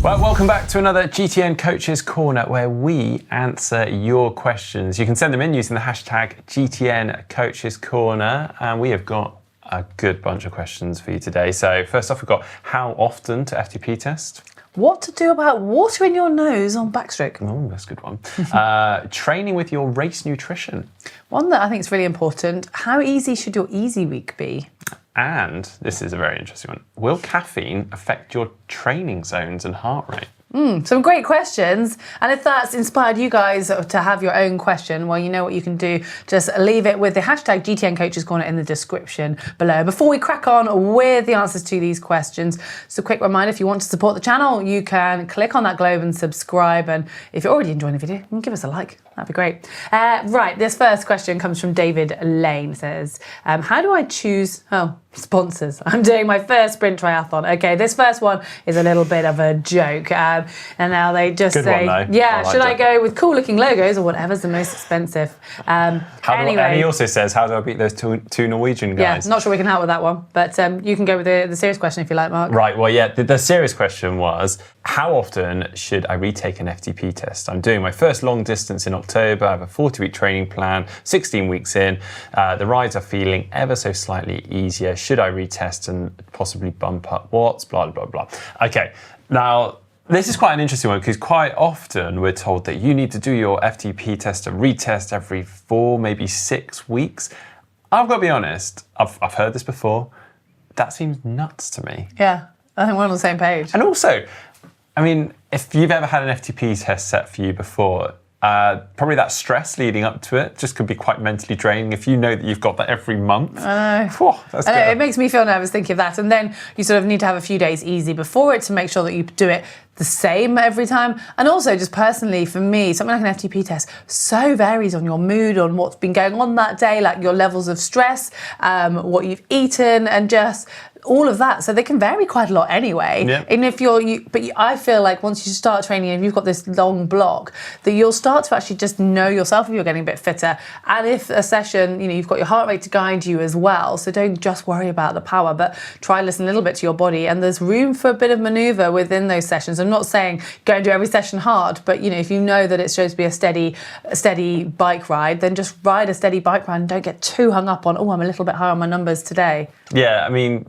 Well, welcome back to another GTN Coaches Corner where we answer your questions. You can send them in using the hashtag GTN Coaches Corner, and we have got a good bunch of questions for you today. So first off, we've got how often to FTP test? What to do about water in your nose on backstroke? Oh, that's a good one. Training with your race nutrition. One that I think is really important. How easy should your easy week be? And this is a very interesting one. Will caffeine affect your training zones and heart rate? Some great questions, and if that's inspired you guys to have your own question, well, you know what you can do. Just leave it with the hashtag GTN Coaches Corner in the description below. Before we crack on with the answers to these questions, just a quick reminder, if you want to support the channel, you can click on that globe and subscribe, and if you're already enjoying the video, give us a like. That'd be great. Right, this first question comes from David Lane. It says, how do I choose... sponsors. I'm doing my first sprint triathlon. Okay, this first one is a little bit of a joke. And now they just Good say, one, should I go with cool looking logos or whatever's the most expensive? And he also says, how do I beat those two Norwegian guys? Yeah, not sure we can help with that one, but you can go with the serious question if you like, Mark. Right, well, yeah, the serious question was, how often should I retake an FTP test? I'm doing my first long distance in October. I have a 40-week training plan, 16 weeks in. The rides are feeling ever so slightly easier. Should I retest and possibly bump up watts? Blah, blah, blah. Okay, now, this is quite an interesting one because quite often we're told that you need to do your FTP test and retest every 4, maybe 6 weeks. I've got to be honest, I've heard this before. That seems nuts to me. Yeah, I think we're on the same page. And also, I mean, if you've ever had an FTP test set for you before, probably that stress leading up to it just could be quite mentally draining if you know that you've got that every month. It makes me feel nervous thinking of that. And then you sort of need to have a few days easy before it to make sure that you do it the same every time. And also just personally for me, something like an FTP test so varies on your mood, on what's been going on that day, like your levels of stress, what you've eaten, and just all of that. So they can vary quite a lot anyway. Yeah. And if I feel like once you start training and you've got this long block, that you'll start to actually just know yourself if you're getting a bit fitter. And if a session, you've got your heart rate to guide you as well. So don't just worry about the power, but try listen a little bit to your body. And there's room for a bit of maneuver within those sessions. I'm not saying go and do every session hard, but if you know that it's supposed to be a steady bike ride, then just ride a steady bike ride and don't get too hung up on, I'm a little bit high on my numbers today. Yeah, I mean,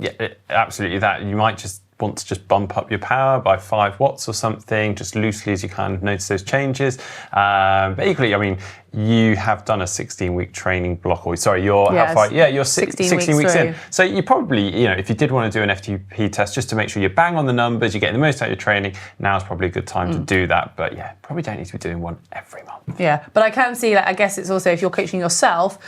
absolutely that. You might just want to just bump up your power by 5 watts or something, just loosely as you kind of notice those changes. But equally, I mean, you have done a 16-week training block, you're 16 weeks in. So you probably, if you did want to do an FTP test just to make sure you're bang on the numbers, you're getting the most out of your training, now's probably a good time to do that. But yeah, probably don't need to be doing one every month. Yeah, but I can see, I guess it's also, if you're coaching yourself,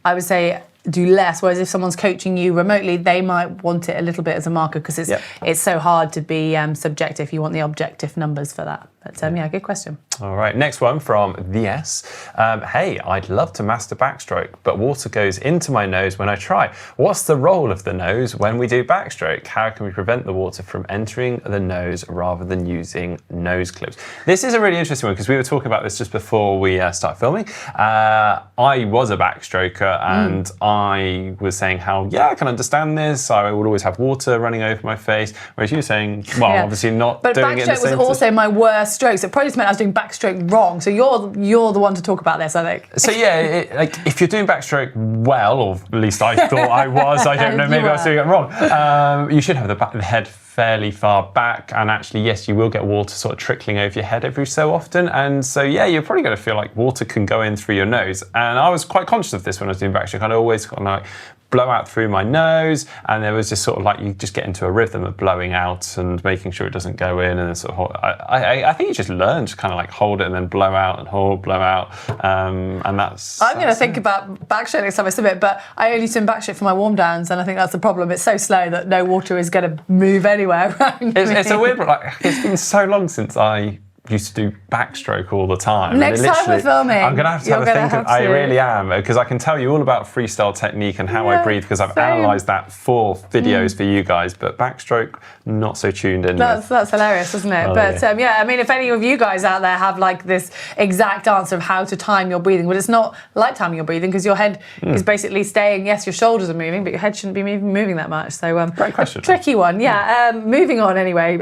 I would say do less, whereas if someone's coaching you remotely, they might want it a little bit as a marker because it's so hard to be subjective. You want the objective numbers for that. But good question. All right, next one from VS. Hey, I'd love to master backstroke, but water goes into my nose when I try. What's the role of the nose when we do backstroke? How can we prevent the water from entering the nose rather than using nose clips? This is a really interesting one because we were talking about this just before we started filming. I was a backstroker and I was saying how, I can understand this. I would always have water running over my face, whereas you were saying, obviously not doing it in the same. But backstroke was also my worst strokes. It probably just meant I was doing backstroke wrong. So you're the one to talk about this, I think. So if you're doing backstroke well, or at least I thought I was, I don't know, maybe I was doing it wrong. You should have the head fairly far back, and actually, yes, you will get water sort of trickling over your head every so often, and so you're probably going to feel like water can go in through your nose. And I was quite conscious of this when I was doing backstroke. I'd always kind of blow out through my nose, and there was just sort of you just get into a rhythm of blowing out and making sure it doesn't go in, and then sort of I think you just learn to kind of hold it and then blow out and hold, blow out, and that's. I'm going to think about backstroke next time I swim it, but I only swim backstroke for my warm downs, and I think that's the problem. It's so slow that no water is going to move anywhere around me. It's a weird one. It's been so long since I used to do backstroke all the time. Next time we're filming, I'm going to have to have a think. I really am, because I can tell you all about freestyle technique and how I breathe, because I've analysed that for videos for you guys, but backstroke, not so tuned in. That's hilarious, isn't it? But I mean, if any of you guys out there have like this exact answer of how to time your breathing, but it's not like timing your breathing, because your head is basically staying, yes, your shoulders are moving, but your head shouldn't be moving that much. So great question. Tricky one, yeah. Moving on anyway.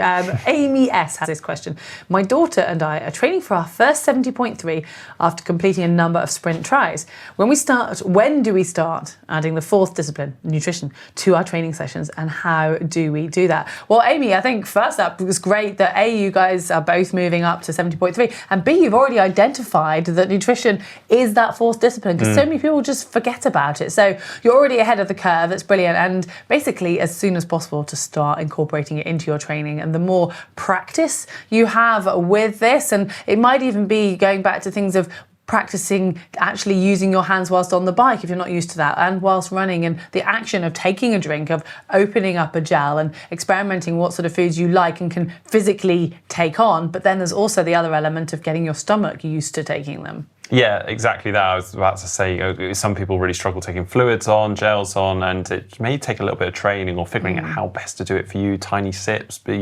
Amy S has this question. My daughter and I are training for our first 70.3 after completing a number of sprint tries. When do we start adding the fourth discipline, nutrition, to our training sessions, and how do we do that? Well, Amy, I think first up, it was great that A, you guys are both moving up to 70.3, and B, you've already identified that nutrition is that fourth discipline, because so many people just forget about it. So you're already ahead of the curve. That's brilliant. And basically, as soon as possible, to start incorporating it into your training. And the more practice you have with this, and it might even be going back to things of practicing actually using your hands whilst on the bike if you're not used to that, and whilst running, and the action of taking a drink, of opening up a gel and experimenting what sort of foods you like and can physically take on. But then there's also the other element of getting your stomach used to taking them. Yeah, exactly that. I was about to say, some people really struggle taking fluids on, gels on, and it may take a little bit of training or figuring out how best to do it for you, tiny sips, but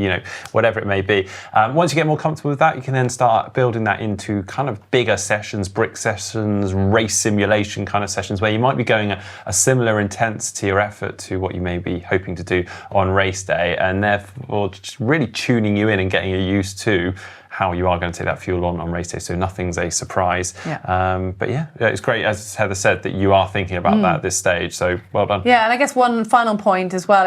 whatever it may be. Once you get more comfortable with that, you can then start building that into kind of bigger sessions, brick sessions, race simulation kind of sessions, where you might be going a similar intensity or effort to what you may be hoping to do on race day, and therefore just really tuning you in and getting you used to how you are going to take that fuel on race day, so nothing's a surprise. But it's great, as Heather said, that you are thinking about that at this stage, so well done. Yeah, and I guess one final point as well,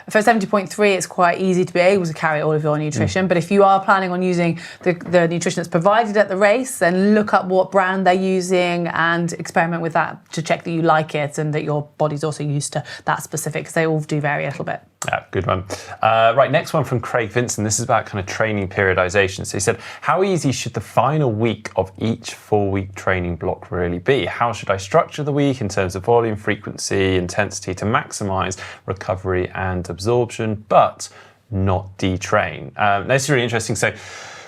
for 70.3, it's quite easy to be able to carry all of your nutrition, but if you are planning on using the nutrition that's provided at the race, then look up what brand they're using and experiment with that to check that you like it and that your body's also used to that specific, because they all do vary a little bit. Yeah, good one. Right, next one from Craig Vincent. This is about kind of training periodization. So he said, how easy should the final week of each 4-week training block really be? How should I structure the week in terms of volume, frequency, intensity to maximize recovery and absorption, but not detrain? This is really interesting. So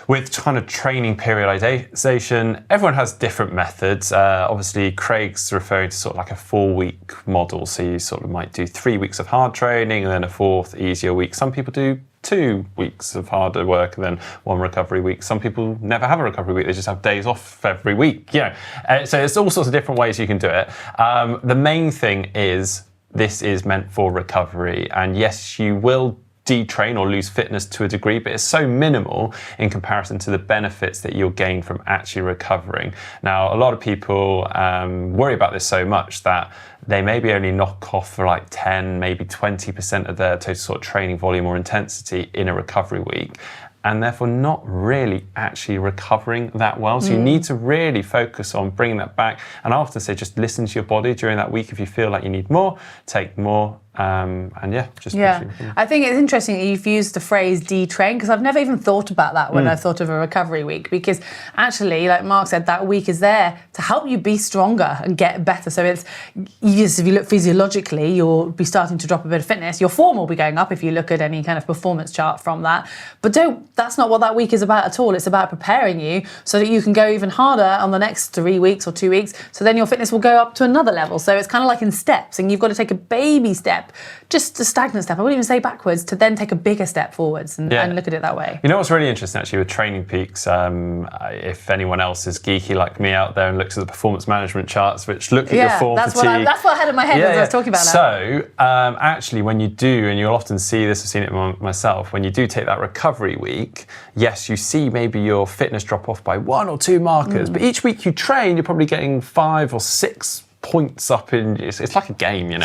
with kind of training periodization, everyone has different methods. Obviously, Craig's referring to sort of like a 4-week model. So you sort of might do 3 weeks of hard training and then a 4th easier week. Some people do 2 weeks of harder work and then 1 recovery week. Some people never have a recovery week. They just have days off every week. So it's all sorts of different ways you can do it. The main thing is this is meant for recovery. And yes, you will detrain or lose fitness to a degree, but it's so minimal in comparison to the benefits that you'll gain from actually recovering. Now, a lot of people worry about this so much that they maybe only knock off for like 10, maybe 20% of their total sort of training volume or intensity in a recovery week, and therefore not really actually recovering that well. So you need to really focus on bringing that back. And I often say, just listen to your body during that week. If you feel like you need more, take more. I think it's interesting that you've used the phrase detrain, because I've never even thought about that when I've thought of a recovery week, because actually, like Mark said, that week is there to help you be stronger and get better. So it's, if you look physiologically, you'll be starting to drop a bit of fitness. Your form will be going up if you look at any kind of performance chart from that. But that's not what that week is about at all. It's about preparing you so that you can go even harder on the next 3 weeks or 2 weeks. So then your fitness will go up to another level. So it's kind of like in steps, and you've got to take a baby step, just a stagnant step, I wouldn't even say backwards, to then take a bigger step forwards and look at it that way. You know what's really interesting actually with Training Peaks, if anyone else is geeky like me out there and looks at the performance management charts which look at your form fatigue. That's what I had in my head as I was talking about that. So actually when you do, and you'll often see this, I've seen it myself, when you do take that recovery week, yes, you see maybe your fitness drop off by 1 or 2 markers, but each week you train, you're probably getting 5 or 6 points up in, it's like a game, in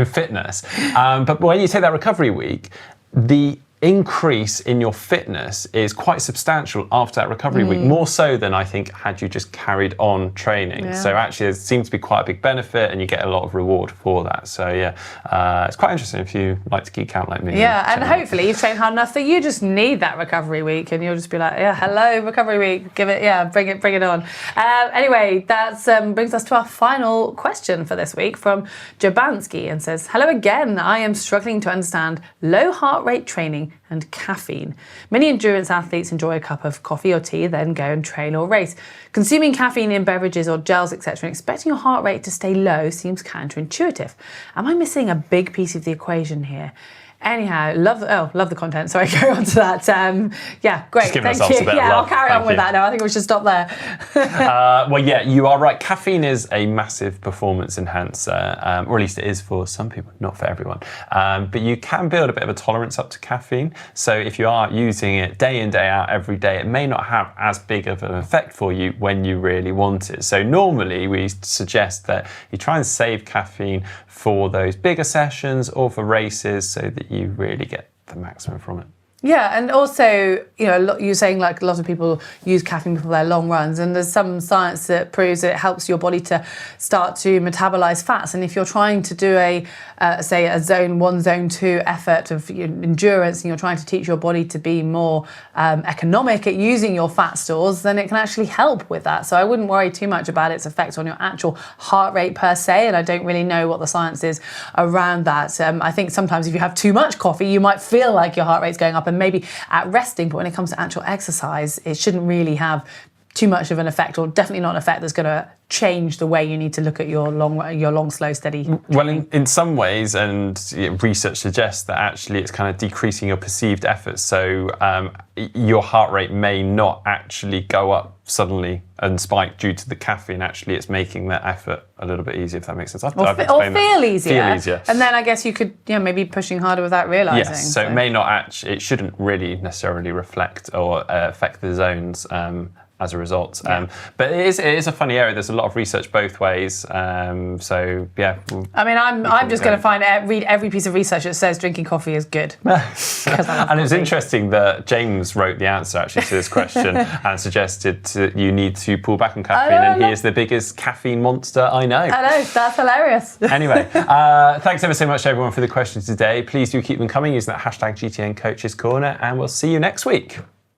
fitness. But when you take that recovery week, the increase in your fitness is quite substantial after that recovery week, more so than I think had you just carried on training. So actually there seems to be quite a big benefit and you get a lot of reward for that. So it's quite interesting if you like to geek out like me. And hopefully you've trained hard enough that you just need that recovery week and you'll just be like, hello, recovery week, give it, bring it on. Anyway, that brings us to our final question for this week from Jabansky, and says, hello again, I am struggling to understand low heart rate training training and caffeine. Many endurance athletes enjoy a cup of coffee or tea, then go and train or race. Consuming caffeine in beverages or gels, etc., and expecting your heart rate to stay low seems counterintuitive. Am I missing a big piece of the equation here? Anyhow, love the content. Sorry, go on to that. Yeah, great. Thank you. Yeah, I'll carry on with that now. I think we should stop there. Well, yeah, you are right. Caffeine is a massive performance enhancer, or at least it is for some people, not for everyone. But you can build a bit of a tolerance up to caffeine. So if you are using it day in, day out, every day, it may not have as big of an effect for you when you really want it. So normally we suggest that you try and save caffeine for those bigger sessions or for races so that you really get the maximum from it. Yeah, and also, you're saying like a lot of people use caffeine for their long runs, and there's some science that proves that it helps your body to start to metabolize fats. And if you're trying to do say a zone 1, zone 2 effort of endurance, and you're trying to teach your body to be more economic at using your fat stores, then it can actually help with that. So I wouldn't worry too much about its effect on your actual heart rate per se, and I don't really know what the science is around that. I think sometimes if you have too much coffee, you might feel like your heart rate's going up and maybe at resting, but when it comes to actual exercise, it shouldn't really have too much of an effect, or definitely not an effect that's going to change the way you need to look at your long, slow, steady. Well, in some ways, and research suggests that actually it's kind of decreasing your perceived effort. So your heart rate may not actually go up suddenly and spike due to the caffeine. Actually, it's making that effort a little bit easier, if that makes sense. Or feel easier. Feel easier. And then I guess you could, maybe pushing harder without realising. Yes, so it may not actually, it shouldn't really necessarily reflect or affect the zones as a result. Yeah. But it is a funny area. There's a lot of research both ways. So yeah. I mean, I'm just going to read every piece of research that says drinking coffee is good. And it's interesting that James wrote the answer actually to this question and suggested you need to pull back on caffeine, and he is the biggest caffeine monster I know. I know, that's hilarious. Anyway, thanks ever so much to everyone for the questions today. Please do keep them coming using that hashtag GTN Coaches Corner, and we'll see you next week.